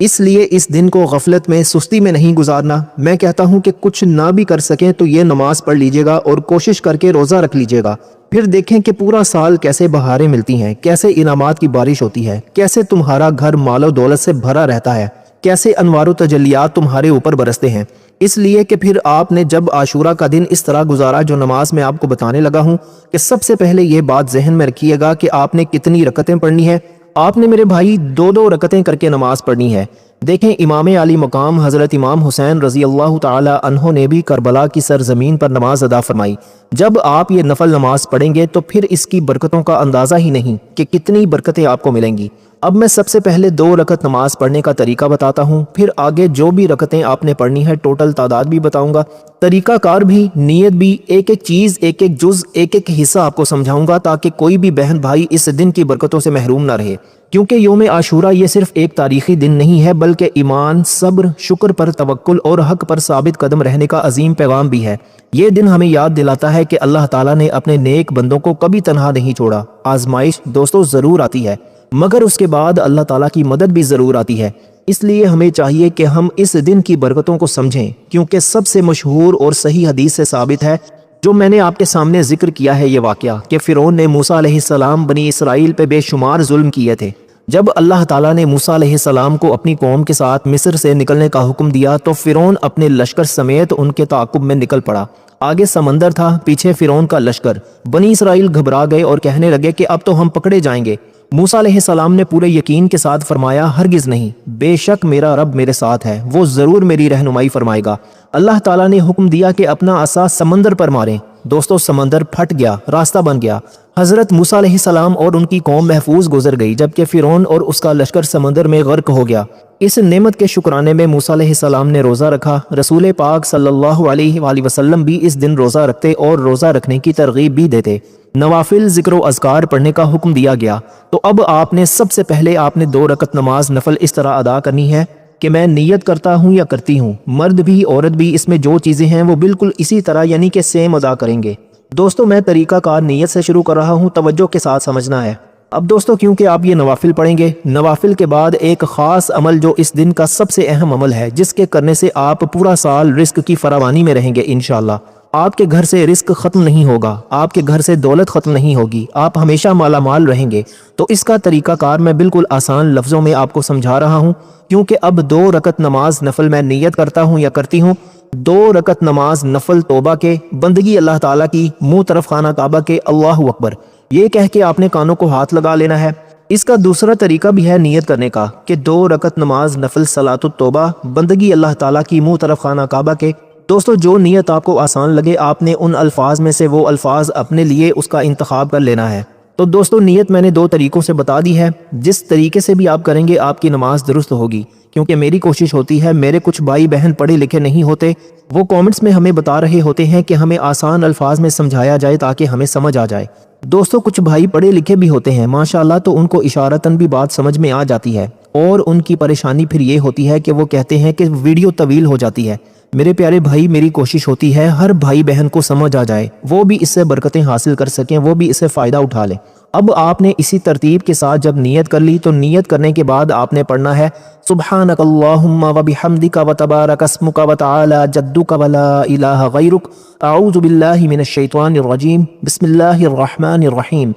اس لیے اس دن کو غفلت میں سستی میں نہیں گزارنا۔ میں کہتا ہوں کہ کچھ نہ بھی کر سکیں تو یہ نماز پڑھ لیجئے گا اور کوشش کر کے روزہ رکھ لیجئے گا، پھر دیکھیں کہ پورا سال کیسے بہاریں ملتی ہیں، کیسے انعامات کی بارش ہوتی ہے، کیسے تمہارا گھر مال و دولت سے بھرا رہتا ہے، کیسے انوار و تجلیات تمہارے اوپر برستے ہیں۔ اس لیے کہ پھر آپ نے جب عاشورہ کا دن اس طرح گزارا جو نماز میں آپ کو بتانے لگا ہوں، کہ سب سے پہلے یہ بات ذہن میں رکھیے گا کہ آپ نے کتنی رکعتیں پڑھنی ہے۔ آپ نے میرے بھائی 2 رکعتیں کر کے نماز پڑھنی ہے۔ دیکھیں امام علی مقام حضرت امام حسین رضی اللہ تعالی عنہ نے بھی کربلا کی سرزمین پر نماز ادا فرمائی۔ جب آپ یہ نفل نماز پڑھیں گے تو پھر اس کی برکتوں کا اندازہ ہی نہیں کہ کتنی برکتیں آپ کو ملیں گی۔ اب میں سب سے پہلے 2 رکعت نماز پڑھنے کا طریقہ بتاتا ہوں، پھر آگے جو بھی رکعتیں آپ نے پڑھنی ہے ٹوٹل تعداد بھی بتاؤں گا، طریقہ کار بھی، نیت بھی، ایک ایک چیز، ایک ایک جز، ایک ایک حصہ آپ کو سمجھاؤں گا تاکہ کوئی بھی بہن بھائی اس دن کی برکتوں سے محروم نہ رہے۔ کیونکہ یوم عاشورہ یہ صرف ایک تاریخی دن نہیں ہے بلکہ ایمان، صبر، شکر پر توکل اور حق پر ثابت قدم رہنے کا عظیم پیغام بھی ہے۔ یہ دن ہمیں یاد دلاتا ہے کہ اللہ تعالیٰ نے اپنے نیک بندوں کو کبھی تنہا نہیں چھوڑا۔ آزمائش دوستو ضرور آتی ہے مگر اس کے بعد اللہ تعالیٰ کی مدد بھی ضرور آتی ہے۔ اس لیے ہمیں چاہیے کہ ہم اس دن کی برکتوں کو سمجھیں، کیونکہ سب سے مشہور اور صحیح حدیث سے ثابت ہے جو میں نے آپ کے سامنے ذکر کیا ہے یہ واقعہ کہ فرعون نے موسیٰ علیہ السلام بنی اسرائیل پہ بے شمار ظلم کیے تھے۔ جب اللہ تعالیٰ نے موسیٰ علیہ السلام کو اپنی قوم کے ساتھ مصر سے نکلنے کا حکم دیا تو فرعون اپنے لشکر سمیت ان کے تعاقب میں نکل پڑا۔ آگے سمندر تھا، پیچھے فرعون کا لشکر۔ بنی اسرائیل گھبرا گئے اور کہنے لگے کہ اب تو ہم پکڑے جائیں گے۔ موسیٰ علیہ السلام نے پورے یقین کے ساتھ فرمایا ہرگز نہیں، بے شک میرا رب میرے ساتھ ہے، وہ ضرور میری رہنمائی فرمائے گا۔ اللہ تعالیٰ نے حکم دیا کہ اپنا عصا سمندر پر ماریں۔ دوستو سمندر پھٹ گیا، راستہ بن گیا، حضرت موسیٰ علیہ السلام اور ان کی قوم محفوظ گزر گئی، جبکہ فرعون اور اس کا لشکر سمندر میں غرق ہو گیا۔ اس نعمت کے شکرانے میں موسیٰ علیہ السلام نے روزہ رکھا۔ رسول پاک صلی اللہ علیہ وآلہ وسلم بھی اس دن روزہ رکھتے اور روزہ رکھنے کی ترغیب بھی دیتے۔ نوافل ذکر و اذکار پڑھنے کا حکم دیا گیا۔ تو اب آپ نے سب سے پہلے آپ نے 2 رکعت نماز نفل اس طرح ادا کرنی ہے کہ میں نیت کرتا ہوں یا کرتی ہوں، مرد بھی عورت بھی اس میں جو چیزیں ہیں وہ بالکل اسی طرح یعنی کہ سیم ادا کریں گے۔ دوستو میں طریقہ کار نیت سے شروع کر رہا ہوں، توجہ کے ساتھ سمجھنا ہے۔ اب دوستو کیونکہ آپ یہ نوافل پڑھیں گے، نوافل کے بعد ایک خاص عمل جو اس دن کا سب سے اہم عمل ہے جس کے کرنے سے آپ پورا سال رزق کی فراوانی میں رہیں گے انشاءاللہ۔ آپ کے گھر سے رزق ختم نہیں ہوگا، آپ کے گھر سے دولت ختم نہیں ہوگی، آپ ہمیشہ مالا مال رہیں گے۔ تو اس کا طریقہ کار میں بالکل آسان لفظوں میں آپ کو سمجھا رہا ہوں، کیونکہ اب 2 رکعت نماز نفل میں نیت کرتا ہوں یا کرتی ہوں، 2 رکعت نماز نفل توبہ کے، بندگی اللہ تعالیٰ کی، منہ طرف خانہ کعبہ کے، اللہ اکبر یہ کہہ کے آپ نے کانوں کو ہاتھ لگا لینا ہے۔ اس کا دوسرا طریقہ بھی ہے نیت کرنے کا کہ 2 رکعت نماز نفل صلاۃ التوبہ، بندگی اللہ تعالیٰ کی، منہ طرف خانہ کعبہ کے۔ دوستو جو نیت آپ کو آسان لگے آپ نے ان الفاظ میں سے وہ الفاظ اپنے لیے اس کا انتخاب کر لینا ہے۔ تو دوستو نیت میں نے 2 طریقوں سے بتا دی ہے، جس طریقے سے بھی آپ کریں گے آپ کی نماز درست ہوگی، کیونکہ میری کوشش ہوتی ہے، میرے کچھ بھائی بہن پڑھے لکھے نہیں ہوتے، وہ کامنٹس میں ہمیں بتا رہے ہوتے ہیں کہ ہمیں آسان الفاظ میں سمجھایا جائے تاکہ ہمیں سمجھ آ جائے۔ دوستو کچھ بھائی پڑھے لکھے بھی ہوتے ہیں ماشاءاللہ، تو ان کو اشارتاً بھی بات سمجھ میں آ جاتی ہے، اور ان کی پریشانی پھر یہ ہوتی ہے کہ وہ کہتے ہیں کہ ویڈیو طویل ہو جاتی ہے۔ میرے پیارے بھائی میری کوشش ہوتی ہے ہر بھائی بہن کو سمجھ آ جائے، وہ بھی اس سے برکتیں حاصل کر سکیں، وہ بھی اس سے فائدہ اٹھا لیں۔ اب آپ نے اسی ترتیب کے ساتھ جب نیت کر لی تو نیت کرنے کے بعد آپ نے پڑھنا ہے سبحانک اللہم وبحمدک وتبارک اسمک وتعالی جدک ولا الہ غیرک، اعوذ باللہ من الشیطان الرجیم، بسم اللہ الرحمن الرحیم،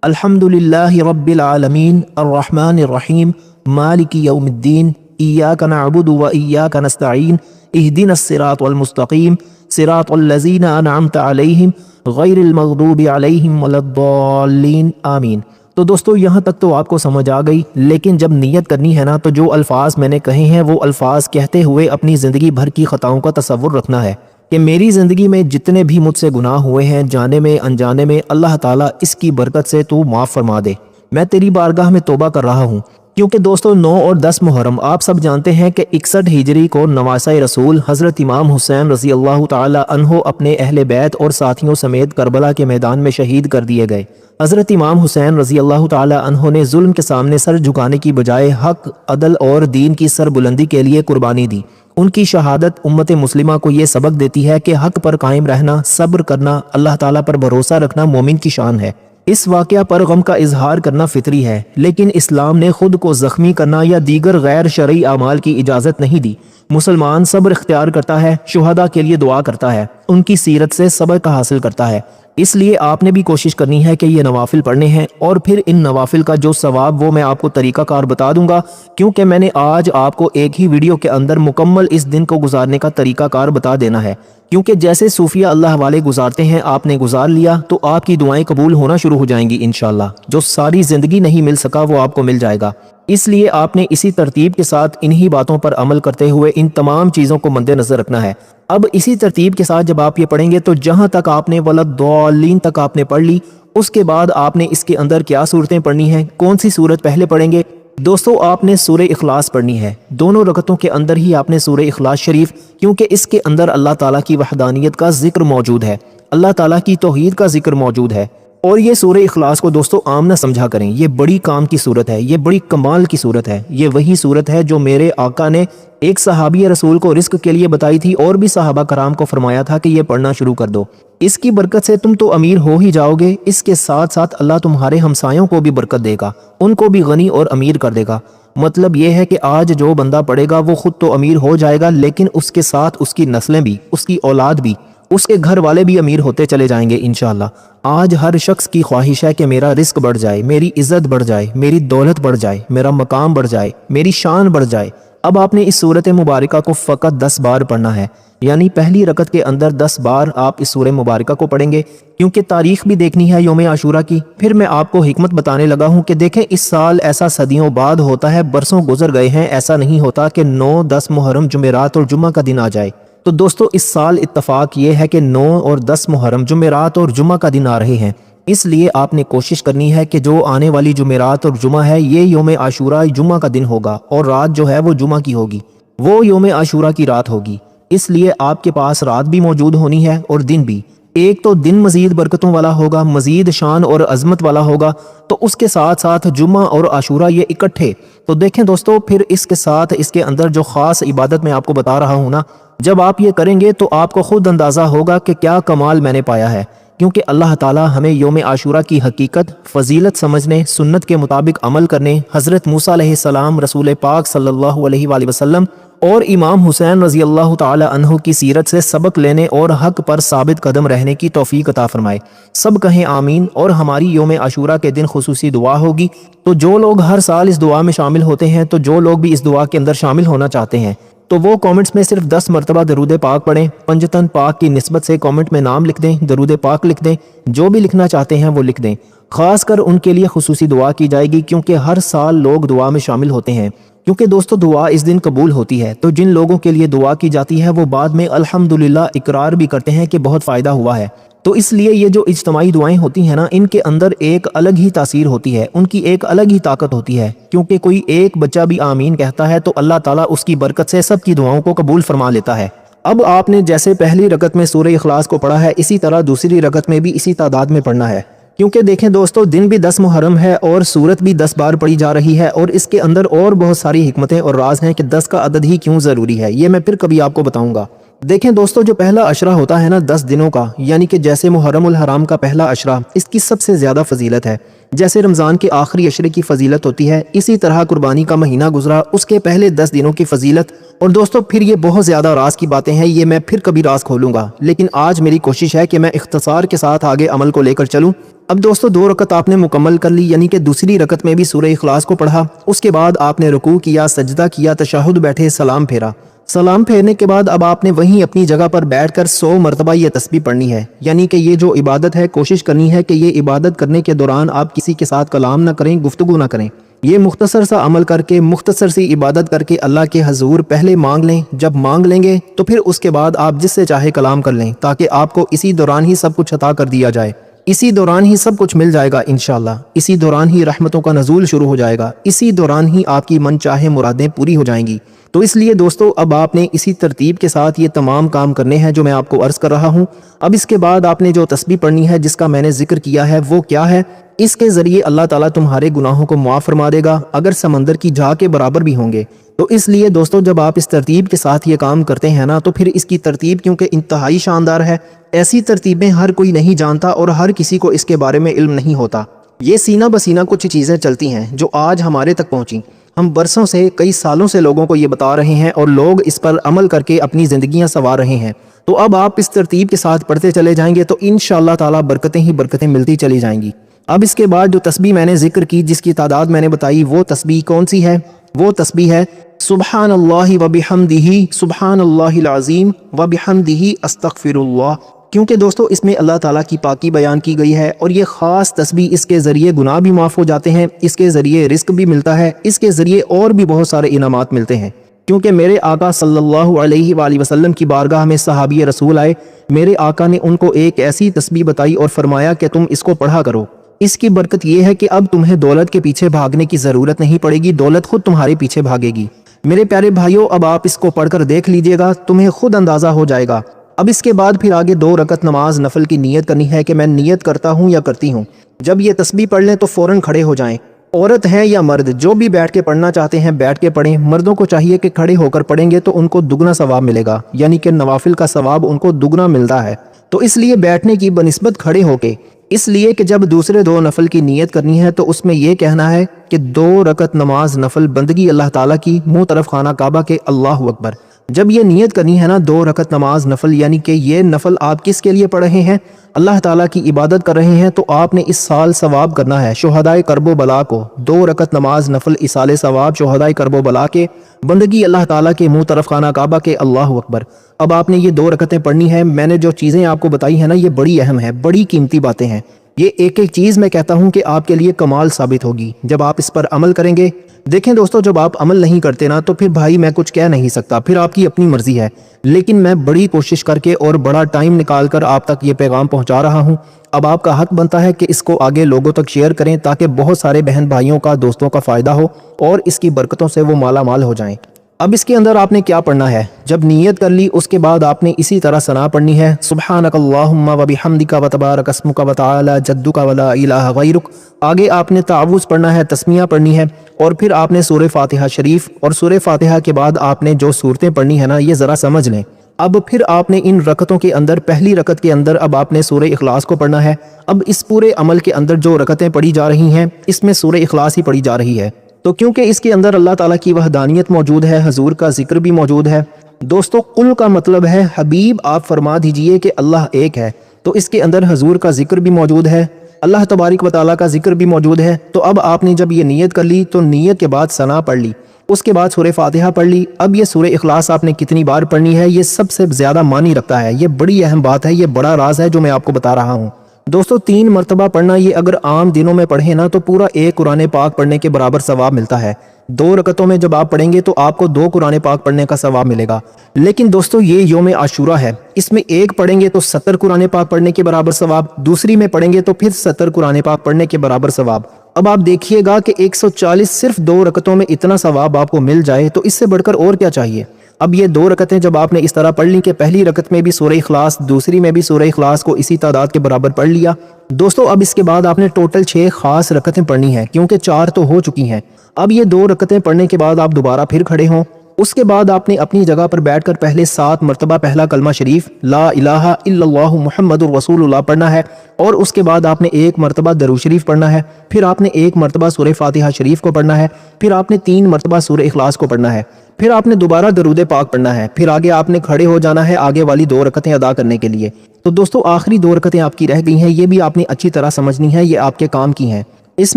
الحمدللہ رب العالمین الرحمن الرحیم مالک یوم الدین، ایاک نعبد و ایاک نستعین، اہدنا الصراط المستقیم صراط الذین انعمت علیہم غیر المغضوب علیہم ولا الضالین آمین۔ تو دوستو یہاں تک تو آپ کو سمجھ آ گئی، لیکن جب نیت کرنی ہے نا تو جو الفاظ میں نے کہے ہیں وہ الفاظ کہتے ہوئے اپنی زندگی بھر کی خطاؤں کا تصور رکھنا ہے کہ میری زندگی میں جتنے بھی مجھ سے گناہ ہوئے ہیں جانے میں انجانے میں، اللہ تعالیٰ اس کی برکت سے تو معاف فرما دے۔ میں تیری بارگاہ میں توبہ کر رہا ہوں، کیونکہ دوستو 9 اور 10 محرم آپ سب جانتے ہیں کہ 61 ہجری کو نواسہ رسول حضرت امام حسین رضی اللہ تعالی عنہ اپنے اہل بیت اور ساتھیوں سمیت کربلا کے میدان میں شہید کر دیے گئے۔ حضرت امام حسین رضی اللہ تعالی عنہ نے ظلم کے سامنے سر جھکانے کی بجائے حق، عدل اور دین کی سر بلندی کے لیے قربانی دی۔ ان کی شہادت امت مسلمہ کو یہ سبق دیتی ہے کہ حق پر قائم رہنا، صبر کرنا، اللہ تعالیٰ پر بھروسہ رکھنا مومن کی شان ہے۔ اس واقعہ پر غم کا اظہار کرنا فطری ہے، لیکن اسلام نے خود کو زخمی کرنا یا دیگر غیر شرعی اعمال کی اجازت نہیں دی۔ مسلمان صبر اختیار کرتا ہے، شہداء کے لیے دعا کرتا ہے، ان کی سیرت سے سبق حاصل کرتا ہے۔ اس لیے آپ نے بھی کوشش کرنی ہے کہ یہ نوافل پڑھنے ہیں، اور پھر ان نوافل کا جو ثواب وہ میں آپ کو طریقہ کار بتا دوں گا، کیونکہ میں نے آج آپ کو ایک ہی ویڈیو کے اندر مکمل اس دن کو گزارنے کا طریقہ کار بتا دینا ہے، کیونکہ جیسے صوفیہ اللہ والے گزارتے ہیں، آپ نے گزار لیا تو آپ کی دعائیں قبول ہونا شروع ہو جائیں گی انشاءاللہ۔ جو ساری زندگی نہیں مل سکا وہ آپ کو مل جائے گا۔ اس لیے آپ نے اسی ترتیب کے ساتھ انہی باتوں پر عمل کرتے ہوئے ان تمام چیزوں کو مد نظر رکھنا ہے۔ اب اسی ترتیب کے ساتھ جب آپ یہ پڑھیں گے تو جہاں تک آپ نے وَلَضَّالِّین تک آپ نے پڑھ لی، اس کے بعد آپ نے اس کے اندر کیا صورتیں پڑھنی ہیں، کون سی صورت پہلے پڑھیں گے؟ دوستو آپ نے سورہ اخلاص پڑھنی ہے۔ دونوں رکعتوں کے اندر ہی آپ نے سورہ اخلاص شریف، کیونکہ اس کے اندر اللہ تعالیٰ کی وحدانیت کا ذکر موجود ہے، اللہ تعالیٰ کی توحید کا ذکر موجود ہے۔ اور یہ سورہ اخلاص کو دوستو عام نہ سمجھا کریں، یہ بڑی کام کی صورت ہے، یہ بڑی کمال کی صورت ہے۔ یہ وہی صورت ہے جو میرے آقا نے ایک صحابی رسول کو رزق کے لیے بتائی تھی، اور بھی صحابہ کرام کو فرمایا تھا کہ یہ پڑھنا شروع کر دو۔ اس کی برکت سے تم تو امیر ہو ہی جاؤ گے، اس کے ساتھ ساتھ اللہ تمہارے ہمسایوں کو بھی برکت دے گا، ان کو بھی غنی اور امیر کر دے گا۔ مطلب یہ ہے کہ آج جو بندہ پڑھے گا وہ خود تو امیر ہو جائے گا، لیکن اس کے ساتھ اس کی نسلیں بھی، اس کی اولاد بھی، اس کے گھر والے بھی امیر ہوتے چلے جائیں گے انشاءاللہ۔ آج ہر شخص کی خواہش ہے کہ میرا رزق بڑھ جائے، میری عزت بڑھ جائے، میری دولت بڑھ جائے، میرا مقام بڑھ جائے، میری شان بڑھ جائے۔ اب آپ نے اس سورت مبارکہ کو فقط 10 بار پڑھنا ہے، یعنی پہلی رکعت کے اندر 10 بار آپ اس سورہ مبارکہ کو پڑھیں گے، کیونکہ تاریخ بھی دیکھنی ہے یوم عاشورہ کی۔ پھر میں آپ کو حکمت بتانے لگا ہوں کہ دیکھیں اس سال ایسا صدیوں بعد ہوتا ہے، برسوں گزر گئے ہیں، ایسا نہیں ہوتا کہ 9، 10 محرم، جمعرات اور جمعہ کا دن آ جائے۔ تو دوستو اس سال اتفاق یہ ہے کہ 9 اور 10 محرم، جمعرات اور جمعہ کا دن آ رہے ہیں، اس لیے آپ نے کوشش کرنی ہے کہ جو آنے والی جمعرات اور جمعہ ہے یہ یوم عاشورہ جمعہ کا دن ہوگا، اور رات جو ہے وہ جمعہ کی ہوگی، وہ یوم عاشورہ کی رات ہوگی۔ اس لیے آپ کے پاس رات بھی موجود ہونی ہے اور دن بھی۔ ایک تو دن مزید برکتوں والا ہوگا، مزید شان اور عظمت والا ہوگا، تو اس کے ساتھ ساتھ جمعہ اور عاشورہ یہ اکٹھے۔ تو دیکھیں دوستو پھر اس کے ساتھ اس کے اندر جو خاص عبادت میں آپ کو بتا رہا ہوں نا، جب آپ یہ کریں گے تو آپ کو خود اندازہ ہوگا کہ کیا کمال میں نے پایا ہے، کیونکہ اللہ تعالیٰ ہمیں یوم عاشورہ کی حقیقت، فضیلت سمجھنے، سنت کے مطابق عمل کرنے، حضرت موسیٰ علیہ السلام، رسول پاک صلی اللہ علیہ وآلہ وسلم اور امام حسین رضی اللہ تعالی عنہ کی سیرت سے سبق لینے اور حق پر ثابت قدم رہنے کی توفیق عطا فرمائے۔ سب کہیں آمین۔ اور ہماری یوم عاشورہ کے دن خصوصی دعا ہوگی، تو جو لوگ ہر سال اس دعا میں شامل ہوتے ہیں، تو جو لوگ بھی اس دعا کے اندر شامل ہونا چاہتے ہیں تو وہ کامنٹس میں صرف 10 مرتبہ درود پاک پڑھیں، پنجتن پاک کی نسبت سے کامنٹ میں نام لکھ دیں، درود پاک لکھ دیں، جو بھی لکھنا چاہتے ہیں وہ لکھ دیں۔ خاص کر ان کے لیے خصوصی دعا کی جائے گی، کیونکہ ہر سال لوگ دعا میں شامل ہوتے ہیں، کیونکہ دوستو دعا اس دن قبول ہوتی ہے، تو جن لوگوں کے لیے دعا کی جاتی ہے وہ بعد میں الحمدللہ اقرار بھی کرتے ہیں کہ بہت فائدہ ہوا ہے۔ تو اس لیے یہ جو اجتماعی دعائیں ہوتی ہیں نا، ان کے اندر ایک الگ ہی تاثیر ہوتی ہے، ان کی ایک الگ ہی طاقت ہوتی ہے، کیونکہ کوئی ایک بچہ بھی آمین کہتا ہے تو اللہ تعالیٰ اس کی برکت سے سب کی دعاؤں کو قبول فرما لیتا ہے۔ اب آپ نے جیسے پہلی رکعت میں سورہ اخلاص کو پڑھا ہے، اسی طرح دوسری رکعت میں بھی اسی تعداد میں پڑھنا ہے، کیونکہ دیکھیں دوستو دن بھی 10 محرم ہے اور سورت بھی 10 بار پڑھی جا رہی ہے، اور اس کے اندر اور بہت ساری حکمتیں اور راز ہیں کہ 10 کا عدد ہی کیوں ضروری ہے، یہ میں پھر کبھی آپ کو بتاؤں گا۔ دیکھیں دوستو جو پہلا عشرہ ہوتا ہے نا 10 دنوں کا، یعنی کہ جیسے محرم الحرام کا پہلا عشرہ، اس کی سب سے زیادہ فضیلت ہے، جیسے رمضان کے آخری عشرے کی فضیلت ہوتی ہے، اسی طرح قربانی کا مہینہ گزرا اس کے پہلے 10 دنوں کی فضیلت۔ اور دوستو پھر یہ بہت زیادہ راز کی باتیں ہیں، یہ میں پھر کبھی راز کھولوں گا، لیکن آج میری کوشش ہے کہ میں اختصار کے ساتھ آگے عمل کو لے کر چلوں۔ اب دوستو 2 رکعت آپ نے مکمل کر لی، یعنی کہ دوسری رکعت میں بھی سورہ اخلاص کو پڑھا، اس کے بعد آپ نے رکوع کیا، سجدہ کیا، تشہد بیٹھے، سلام پھیرا۔ سلام پھیرنے کے بعد اب آپ نے وہیں اپنی جگہ پر بیٹھ کر 100 مرتبہ یہ تسبیح پڑھنی ہے، یعنی کہ یہ جو عبادت ہے کوشش کرنی ہے کہ یہ عبادت کرنے کے دوران آپ کسی کے ساتھ کلام نہ کریں، گفتگو نہ کریں، یہ مختصر سا عمل کر کے، مختصر سی عبادت کر کے اللہ کے حضور پہلے مانگ لیں، جب مانگ لیں گے تو پھر اس کے بعد آپ جس سے چاہے کلام کر لیں، تاکہ آپ کو اسی دوران ہی سب کچھ عطا کر دیا جائے، اسی دوران ہی سب کچھ مل جائے گا انشاءاللہ، اسی دوران ہی رحمتوں کا نزول شروع ہو جائے گا، اسی دوران ہی آپ کی من چاہے مرادیں پوری ہو جائیں گی۔ تو اس لیے دوستو اب آپ نے اسی ترتیب کے ساتھ یہ تمام کام کرنے ہیں جو میں آپ کو عرض کر رہا ہوں۔ اب اس کے بعد آپ نے جو تسبیح پڑھنی ہے جس کا میں نے ذکر کیا ہے وہ کیا ہے؟ اس کے ذریعے اللہ تعالیٰ تمہارے گناہوں کو معاف فرما دے گا اگر سمندر کی جا کے برابر بھی ہوں گے۔ تو اس لیے دوستو جب آپ اس ترتیب کے ساتھ یہ کام کرتے ہیں نا تو پھر اس کی ترتیب کیونکہ انتہائی شاندار ہے، ایسی ترتیبیں ہر کوئی نہیں جانتا اور ہر کسی کو اس کے بارے میں علم نہیں ہوتا۔ یہ سینہ بسینہ کچھ چیزیں چلتی ہیں جو آج ہمارے تک پہنچیں۔ ہم برسوں سے، کئی سالوں سے لوگوں کو یہ بتا رہے ہیں اور لوگ اس پر عمل کر کے اپنی زندگیاں سنوار رہے ہیں۔ تو اب آپ اس ترتیب کے ساتھ پڑھتے چلے جائیں گے تو انشاءاللہ تعالیٰ برکتیں ہی برکتیں ملتی چلی جائیں گی۔ اب اس کے بعد جو تسبیح میں نے ذکر کی، جس کی تعداد میں نے بتائی، وہ تسبیح کون سی ہے؟ وہ تسبیح ہے سبحان اللہ و بحمدہ، سبحان اللہ العظیم و بحمدہ استغفر اللہ۔ کیونکہ دوستو اس میں اللہ تعالیٰ کی پاکی بیان کی گئی ہے اور یہ خاص تسبیح، اس کے ذریعے گناہ بھی معاف ہو جاتے ہیں، اس کے ذریعے رزق بھی ملتا ہے، اس کے ذریعے اور بھی بہت سارے انعامات ملتے ہیں۔ کیونکہ میرے آقا صلی اللہ علیہ وآلہ وسلم کی بارگاہ میں صحابی رسول آئے، میرے آقا نے ان کو ایک ایسی تسبیح بتائی اور فرمایا کہ تم اس کو پڑھا کرو۔ اس کی برکت یہ ہے کہ اب تمہیں دولت کے پیچھے بھاگنے کی ضرورت نہیں پڑے گی، دولت خود تمہارے پیچھے بھاگے گی۔ میرے پیارے بھائیوں، اب آپ اس کو پڑھ کر دیکھ لیجئے گا، تمہیں خود اندازہ ہو جائے گا۔ اب اس کے بعد پھر آگے 2 رکعت نماز نفل کی نیت کرنی ہے کہ میں نیت کرتا ہوں یا کرتی ہوں۔ جب یہ تسبیح پڑھ لیں تو فوراً کھڑے ہو جائیں۔ عورت ہے یا مرد، جو بھی بیٹھ کے پڑھنا چاہتے ہیں بیٹھ کے پڑھیں۔ مردوں کو چاہیے کہ کھڑے ہو کر پڑھیں گے تو ان کو دگنا ثواب ملے گا، یعنی کہ نوافل کا ثواب ان کو دگنا ملتا ہے۔ تو اس لیے بیٹھنے کی بنسبت کھڑے ہو کے، اس لیے کہ جب دوسرے 2 نفل کی نیت کرنی ہے تو اس میں یہ کہنا ہے کہ 2 رکعت نماز نفل بندگی اللہ تعالیٰ کی، منہ طرف خانہ کعبہ کے، اللہ اکبر۔ جب یہ نیت کرنی ہے نا 2 رکعت نماز نفل، یعنی کہ یہ نفل آپ کس کے لیے پڑھ رہے ہیں؟ اللہ تعالیٰ کی عبادت کر رہے ہیں، تو آپ نے اس سال ثواب کرنا ہے شہدائے کرب و بلا کو۔ 2 رکعت نماز نفل اصال ثواب شہدائے کرب و بلا کے، بندگی اللہ تعالیٰ کے، منہ طرف خانہ کعبہ کے، اللہ اکبر۔ اب آپ نے یہ 2 رکعتیں پڑھنی ہے۔ میں نے جو چیزیں آپ کو بتائی ہیں نا یہ بڑی اہم ہے، بڑی قیمتی باتیں ہیں۔ یہ ایک ایک چیز میں کہتا ہوں کہ آپ کے لیے کمال ثابت ہوگی جب آپ اس پر عمل کریں گے۔ دیکھیں دوستو، جب آپ عمل نہیں کرتے نا تو پھر بھائی میں کچھ کہہ نہیں سکتا، پھر آپ کی اپنی مرضی ہے، لیکن میں بڑی کوشش کر کے اور بڑا ٹائم نکال کر آپ تک یہ پیغام پہنچا رہا ہوں۔ اب آپ کا حق بنتا ہے کہ اس کو آگے لوگوں تک شیئر کریں تاکہ بہت سارے بہن بھائیوں کا، دوستوں کا فائدہ ہو اور اس کی برکتوں سے وہ مالا مال ہو جائیں۔ اب اس کے اندر آپ نے کیا پڑھنا ہے؟ جب نیت کر لی اس کے بعد آپ نے اسی طرح ثنا پڑھنی ہے، سبحانک اللہم و بحمدک و تبارک اسمک و تعالی جدک و لا الہ غیرک۔ آگے آپ نے تعوذ پڑھنا ہے، تسمیہ پڑھنی ہے، اور پھر آپ نے سورہ فاتحہ شریف، اور سورہ فاتحہ کے بعد آپ نے جو صورتیں پڑھنی ہے نا یہ ذرا سمجھ لیں۔ اب پھر آپ نے ان رکعتوں کے اندر، پہلی رکعت کے اندر اب آپ نے سورہ اخلاص کو پڑھنا ہے۔ اب اس پورے عمل کے اندر جو رکعتیں پڑھی جا رہی ہیں اس میں سورہ اخلاص ہی پڑھی جا رہی ہے، تو کیونکہ اس کے اندر اللہ تعالیٰ کی وحدانیت موجود ہے، حضور کا ذکر بھی موجود ہے۔ دوستو قل کا مطلب ہے حبیب، آپ فرما دیجئے کہ اللہ ایک ہے، تو اس کے اندر حضور کا ذکر بھی موجود ہے، اللہ تبارک و تعالیٰ کا ذکر بھی موجود ہے۔ تو اب آپ نے جب یہ نیت کر لی تو نیت کے بعد ثنا پڑھ لی، اس کے بعد سورہ فاتحہ پڑھ لی۔ اب یہ سورہ اخلاص آپ نے کتنی بار پڑھنی ہے یہ سب سے زیادہ معنی رکھتا ہے، یہ بڑی اہم بات ہے، یہ بڑا راز ہے جو میں آپ کو بتا رہا ہوں۔ دوستو 3 مرتبہ پڑھنا، یہ اگر عام دنوں میں پڑھیں نا تو پورا 1 قرآن پاک پڑھنے کے برابر ثواب ملتا ہے۔ 2 رکعتوں میں جب آپ پڑھیں گے تو آپ کو 2 قرآن پاک پڑھنے کا ثواب ملے گا۔ لیکن دوستو یہ یوم عاشورہ ہے، اس میں 1 پڑھیں گے تو 70 قرآن پاک پڑھنے کے برابر ثواب، دوسری میں پڑھیں گے تو پھر 70 قرآن پاک پڑھنے کے برابر ثواب۔ اب آپ دیکھیے گا کہ 140 صرف 2 رکعتوں میں اتنا ثواب آپ کو مل جائے تو اس سے بڑھ کر اور کیا چاہیے۔ اب یہ 2 رکعتیں جب آپ نے اس طرح پڑھ لی کہ پہلی رکعت میں بھی سورہ اخلاص، دوسری میں بھی سورہ اخلاص کو اسی تعداد کے برابر پڑھ لیا دوستو، اب اس کے بعد آپ نے ٹوٹل 6 خاص رکعتیں پڑھنی ہیں کیونکہ 4 تو ہو چکی ہیں۔ اب یہ 2 رکعتیں پڑھنے کے بعد آپ دوبارہ پھر کھڑے ہوں، اس کے بعد آپ نے اپنی جگہ پر بیٹھ کر پہلے 7 مرتبہ پہلا کلمہ شریف لا الہ الا اللہ محمد الرسول اللہ پڑھنا ہے، اور اس کے بعد آپ نے 1 مرتبہ درود شریف پڑھنا ہے، پھر آپ نے 1 مرتبہ سورہ فاتحہ شریف کو پڑھنا ہے، پھر آپ نے 3 مرتبہ سورہ اخلاص کو پڑھنا ہے، پھر آپ نے دوبارہ درود پاک پڑھنا ہے، پھر آگے آپ نے کھڑے ہو جانا ہے آگے والی 2 رکعتیں ادا کرنے کے لیے۔ تو دوستو آخری 2 رکعتیں آپ کی رہ گئی ہیں، یہ بھی آپ نے اچھی طرح سمجھنی ہے، یہ آپ کے کام کی ہیں۔ اس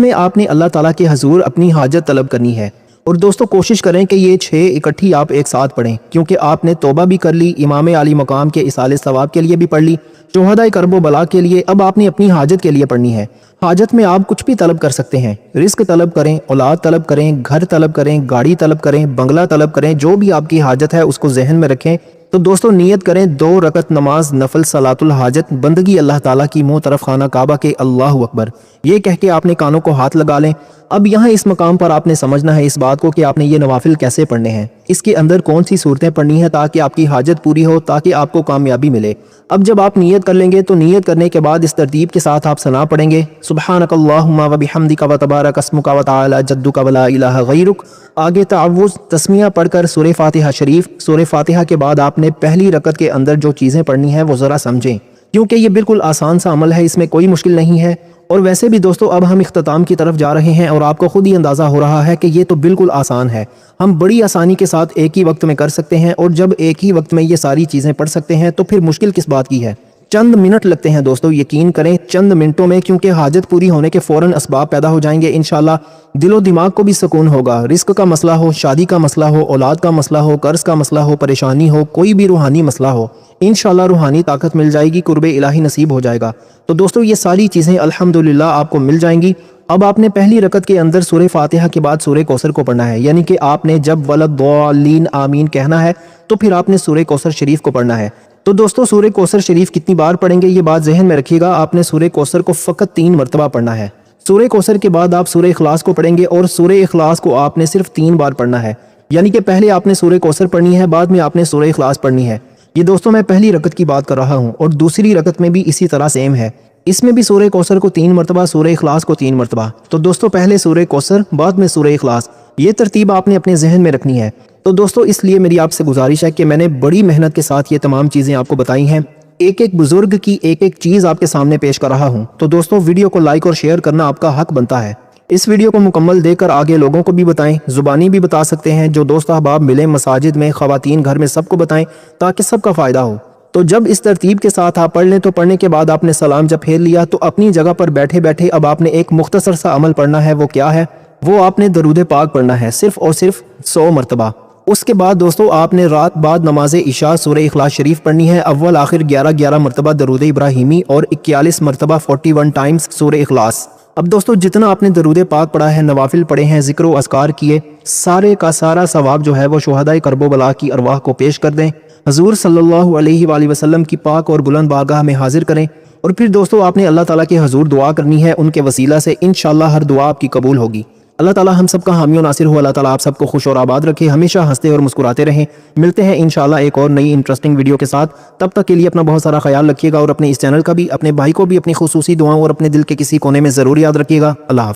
میں آپ نے اللہ تعالیٰ کے حضور اپنی حاجت طلب کرنی ہے، اور دوستو کوشش کریں کہ یہ 6 اکٹھی آپ ایک ساتھ پڑھیں، کیونکہ آپ نے توبہ بھی کر لی، امام عالی مقام کے اصال ثواب کے لیے بھی پڑھ لی، شہدائے کرب و بلا کے لیے، اب آپ نے اپنی حاجت کے لیے پڑھنی ہے۔ حاجت میں آپ کچھ بھی طلب کر سکتے ہیں، رزق طلب کریں، اولاد طلب کریں، گھر طلب کریں، گاڑی طلب کریں، بنگلہ طلب کریں، جو بھی آپ کی حاجت ہے اس کو ذہن میں رکھیں۔ تو دوستو نیت کریں 2 رکعت نماز نفل صلاۃ الحاجت، بندگی اللہ تعالیٰ کی، منہ طرف خانہ کعبہ کے، اللہ اکبر، یہ کہہ کے آپ نے کانوں کو ہاتھ لگا لیں۔ اب یہاں اس مقام پر آپ نے سمجھنا ہے اس بات کو کہ آپ نے یہ نوافل کیسے پڑھنے ہیں۔ اس کے اندر کون سی صورتیں پڑھنی ہیں تاکہ آپ کی حاجت پوری ہو، تاکہ آپ کو کامیابی ملے۔ اب جب آپ نیت کر لیں گے تو نیت کرنے کے بعد اس ترتیب کے ساتھ آپ ثنا پڑھیں گے، سبحانک اللہم و بحمدک و تبارک اسمک و تعالی جدک و لا الہ غیرک۔ آگے تعوذ تسمیہ پڑھ کر سورہ فاتحہ شریف۔ سورہ فاتحہ کے بعد آپ نے پہلی رکعت کے اندر جو چیزیں پڑھنی ہیں وہ ذرا سمجھیں، کیونکہ یہ بالکل آسان سا عمل ہے، اس میں کوئی مشکل نہیں ہے۔ اور ویسے بھی دوستو اب ہم اختتام کی طرف جا رہے ہیں اور آپ کو خود ہی اندازہ ہو رہا ہے کہ یہ تو بالکل آسان ہے، ہم بڑی آسانی کے ساتھ ایک ہی وقت میں کر سکتے ہیں، اور جب ایک ہی وقت میں یہ ساری چیزیں پڑھ سکتے ہیں تو پھر مشکل کس بات کی ہے۔ چند منٹ لگتے ہیں دوستو، یقین کریں چند منٹوں میں، کیونکہ حاجت پوری ہونے کے فوراً اسباب پیدا ہو جائیں گے انشاءاللہ۔ دل و دماغ کو بھی سکون ہوگا، رزق کا مسئلہ ہو، شادی کا مسئلہ ہو، اولاد کا مسئلہ ہو، قرض کا مسئلہ ہو، پریشانی ہو، کوئی بھی روحانی مسئلہ ہو، انشاءاللہ روحانی طاقت مل جائے گی، قرب الہی نصیب ہو جائے گا۔ تو دوستو یہ ساری چیزیں الحمدللہ آپ کو مل جائیں گی۔ اب آپ نے پہلی رکعت کے اندر سورہ فاتحہ کے بعد سورہ کوثر کو پڑھنا ہے، یعنی کہ آپ نے جب ولضالین آمین کہنا ہے تو پھر آپ نے سورہ کوثر شریف کو پڑھنا ہے۔ تو دوستو سورہ کوثر شریف کتنی بار پڑھیں گے یہ بات ذہن میں رکھیے گا، آپ نے سورہ کوثر کو فقط 3 مرتبہ پڑھنا ہے۔ سورہ کوثر کے بعد آپ سورہ اخلاص کو پڑھیں گے، اور سورہ اخلاص کو آپ نے صرف 3 بار پڑھنا ہے، یعنی کہ پہلے آپ نے سورہ کوثر پڑھنی ہے، بعد میں آپ نے سورہ اخلاص پڑھنی ہے۔ یہ دوستو میں پہلی رکعت کی بات کر رہا ہوں، اور دوسری رکعت میں بھی اسی طرح سیم ہے، اس میں بھی سورہ کوثر کو 3 مرتبہ، سورہ اخلاص کو 3 مرتبہ۔ تو دوستو پہلے سورہ کوثر، بعد میں سورہ اخلاص، یہ ترتیب آپ نے اپنے ذہن میں رکھنی ہے۔ تو دوستو اس لیے میری آپ سے گزارش ہے کہ میں نے بڑی محنت کے ساتھ یہ تمام چیزیں آپ کو بتائی ہیں، ایک ایک بزرگ کی ایک ایک چیز آپ کے سامنے پیش کر رہا ہوں۔ تو دوستو ویڈیو کو لائک اور شیئر کرنا آپ کا حق بنتا ہے، اس ویڈیو کو مکمل دیکھ کر آگے لوگوں کو بھی بتائیں، زبانی بھی بتا سکتے ہیں، جو دوست احباب ملیں مساجد میں، خواتین گھر میں، سب کو بتائیں تاکہ سب کا فائدہ ہو۔ تو جب اس ترتیب کے ساتھ آپ پڑھ لیں تو پڑھنے کے بعد آپ نے سلام جب پھیر لیا تو اپنی جگہ پر بیٹھے بیٹھے اب آپ نے ایک مختصر سا عمل پڑھنا ہے۔ وہ کیا ہے؟ وہ آپ نے درود پاک پڑھنا ہے، صرف اور صرف 100 مرتبہ۔ اس کے بعد دوستو آپ نے رات بعد نماز عشاء سورہ اخلاص شریف پڑھنی ہے، اول آخر 11 مرتبہ درود ابراہیمی اور 41 مرتبہ 41 ٹائمز سورہ اخلاص۔ اب دوستو جتنا آپ نے درود پاک پڑھا ہے، نوافل پڑھے ہیں، ذکر و اذکار کیے، سارے کا سارا ثواب جو ہے وہ شہدائے کرب و بلا کی ارواح کو پیش کر دیں، حضور صلی اللہ علیہ وآلہ وسلم کی پاک اور بلند بارگاہ میں حاضر کریں، اور پھر دوستو آپ نے اللہ تعالیٰ کے حضور دعا کرنی ہے، ان کے وسیلہ سے انشاءاللہ ہر دعا آپ کی قبول ہوگی۔ اللہ تعالیٰ ہم سب کا حامی و ناصر ہو، اللہ تعالیٰ آپ سب کو خوش اور آباد رکھے، ہمیشہ ہنستے اور مسکراتے رہیں۔ ملتے ہیں انشاءاللہ ایک اور نئی انٹرسٹنگ ویڈیو کے ساتھ، تب تک کے لیے اپنا بہت سارا خیال رکھیے گا، اور اپنے اس چینل کا بھی، اپنے بھائی کو بھی اپنی خصوصی دعاؤں اور اپنے دل کے کسی کونے میں ضرور یاد رکھیے گا۔ اللہ حافظ۔